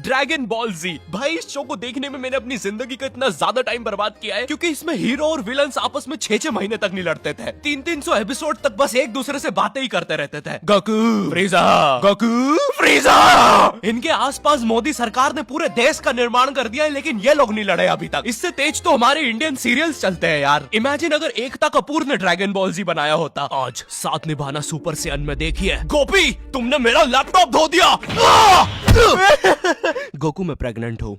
Dragon ball जी। भाई इस show को देखने में मैंने अपनी जिंदगी का इतना ज्यादा टाइम बर्बाद किया है, क्योंकि इसमें हीरो और विलन्स आपस में 6-6 महीने तक नहीं लड़ते थे। 300 एपिसोड तक बस एक दूसरे से बातें ही करते रहते थे। Goku फ्रीजा, Goku फ्रीजा। इनके आसपास मोदी सरकार ने पूरे देश का निर्माण कर दिया है, लेकिन ये लोग नहीं लड़े अभी तक। इससे तेज तो हमारे इंडियन सीरियल्स चलते हैं यार। इमेजिन अगर एकता कपूर ने ड्रैगन बॉल जी बनाया होता। आज साथ निभाना सुपर सेयन में देखिए। गोपी तुमने मेरा लैपटॉप धो दिया। गोकू मैं प्रेग्नेंट हूँ।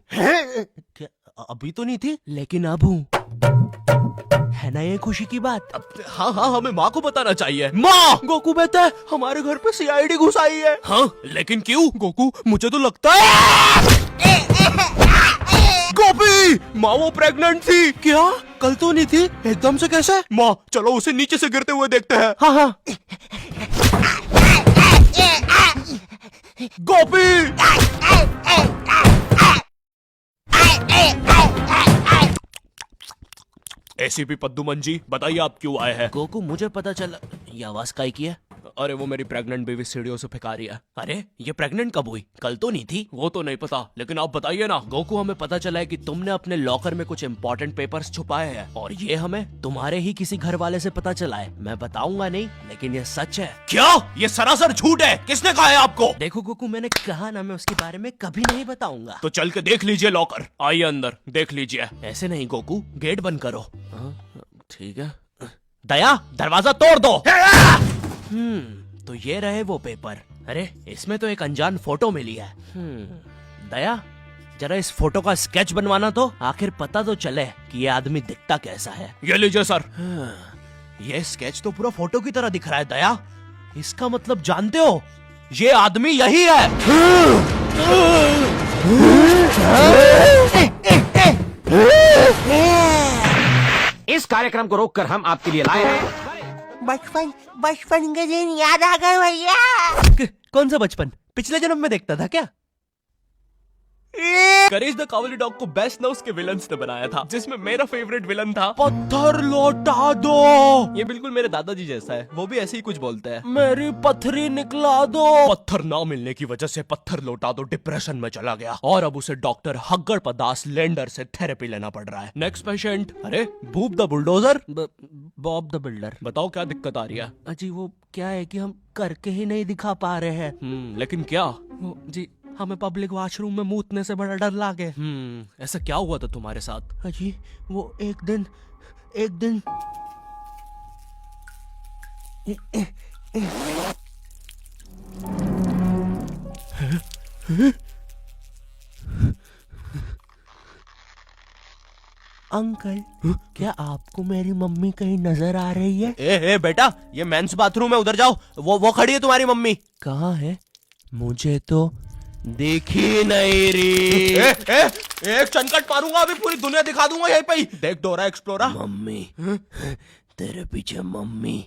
अभी तो नहीं थी, लेकिन अब हूँ। है ना ये खुशी की बात? हाँ हाँ, हमें माँ को बताना चाहिए। माँ, गोकू बेटा हमारे घर पे सीआईडी घुस आई है। हाँ, लेकिन क्यों? गोकू मुझे तो लगता है गोपी माँ वो प्रेग्नेंट थी। क्या? कल तो नहीं थी, एकदम से कैसे? माँ चलो उसे नीचे से गिरते हुए देखते हैं। हाँ हाँ। गोपी एसीपी पद्दुमन जी बताइए आप क्यों आए हैं? गोकू मुझे पता चला। ये आवाज काई की है? अरे वो मेरी प्रेग्नेंट बेबी सीढ़ियों से फेंका रही है। अरे ये प्रेग्नेंट कब हुई? कल तो नहीं थी। वो तो नहीं पता, लेकिन आप बताइए ना। गोकू हमें पता चला है कि तुमने अपने लॉकर में कुछ इम्पोर्टेंट पेपर्स छुपाए हैं, और ये हमें तुम्हारे ही किसी घर वाले से पता चला है। मैं बताऊंगा नहीं, लेकिन ये सच है। क्या? ये सरासर झूठ है। किसने कहा है आपको? देखो गोकू मैंने कहा ना, मैं उसके बारे में कभी नहीं बताऊंगा। तो चल के देख लीजिए लॉकर। आइए अंदर देख लीजिए। ऐसे नहीं गोकू, गेट बंद करो। ठीक है। दया दरवाजा तोड़ दो। तो ये रहे वो पेपर। अरे इसमें तो एक अनजान फोटो मिली है। दया जरा इस फोटो का स्केच बनवाना तो, आखिर पता तो चले कि ये आदमी दिखता कैसा है। ये लीजिए सर। ये स्केच तो पूरा फोटो की तरह दिख रहा है दया। इसका मतलब जानते हो, ये आदमी यही है। इस कार्यक्रम को रोककर हम आपके लिए लाए हैं बचपन के दिन याद आ गए भैया। कौन सा बचपन? पिछले जन्म में देखता था क्या? करेज द कावली डॉग को बेस्ट ना उसके विलन्स ने बनाया था, जिसमें मेरा फेवरेट विलन था पत्थर लौटा दो। ये बिल्कुल मेरे दादाजी जैसा है, वो भी ऐसे ही कुछ बोलते हैं। मेरी पत्थरी निकला दो। पत्थर ना मिलने की वजह से पत्थर लौटा दो डिप्रेशन में चला गया, और अब उसे डॉक्टर हग्गड़ पदास लेंडर से थेरेपी लेना पड़ रहा है। Next patient. अरे भूप the bulldozer, Bob the builder. बताओ क्या दिक्कत आ रही है? अजी वो क्या है कि हम करके ही नहीं दिखा पा रहे हैं। लेकिन क्या? जी हमें पब्लिक वॉशरूम में मूतने से बड़ा डर लागे। ऐसा क्या हुआ था तुम्हारे साथ? अजी वो एक दिन अंकल क्या आपको मेरी मम्मी कहीं नजर आ रही है? ए बेटा, ये मेंस बाथरूम है, उधर जाओ। वो खड़ी है तुम्हारी मम्मी। कहाँ है? मुझे तो देखी नहीं रही। एक चनकट मारूंगा, अभी पूरी दुनिया दिखा दूंगा यहीं पे ही। देख डोरा एक्सप्लोरा। मम्मी तेरे पीछे मम्मी।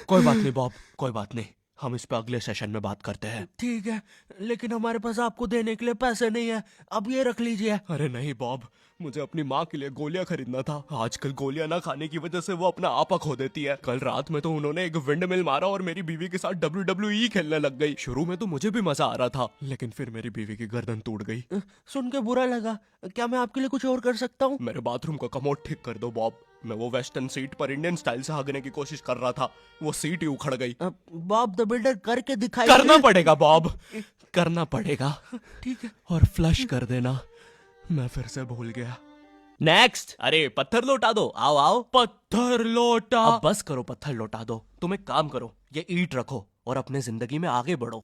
कोई बात नहीं बॉब, कोई बात नहीं। हम इस पे अगले सेशन में बात करते हैं। ठीक है, लेकिन हमारे पास आपको देने के लिए पैसे नहीं है। अब ये रख लीजिए। अरे नहीं बॉब, मुझे अपनी माँ के लिए गोलियां खरीदना था। आजकल गोलियां ना खाने की वजह से वो अपना आपा खो देती है। कल रात में तो उन्होंने एक विंड मिल मारा और मेरी बीवी के साथ WWE खेलने लग गई। शुरू में तो मुझे भी मजा आ रहा था, लेकिन फिर मेरी बीवी की गर्दन टूट गई। सुन के बुरा लगा। क्या मैं आपके लिए कुछ और कर सकता हूँ? मेरे बाथरूम का कमोड ठीक कर दो बॉब। मैं वो वेस्टर्न सीट पर इंडियन स्टाइल से भागने की कोशिश कर रहा था, वो सीट ही उखड़ गई। बॉब द बिल्डर करके दिखाई। करना पड़ेगा बॉब, करना पड़ेगा। ठीक है, और फ्लश कर देना। मैं फिर से भूल गया। नेक्स्ट। अरे पत्थर लौटा दो। आओ आओ। पत्थर लौटा। अब बस करो, पत्थर लौटा दो। तुम एक काम करो, ये ईंट रखो और अपने जिंदगी में आगे बढ़ो।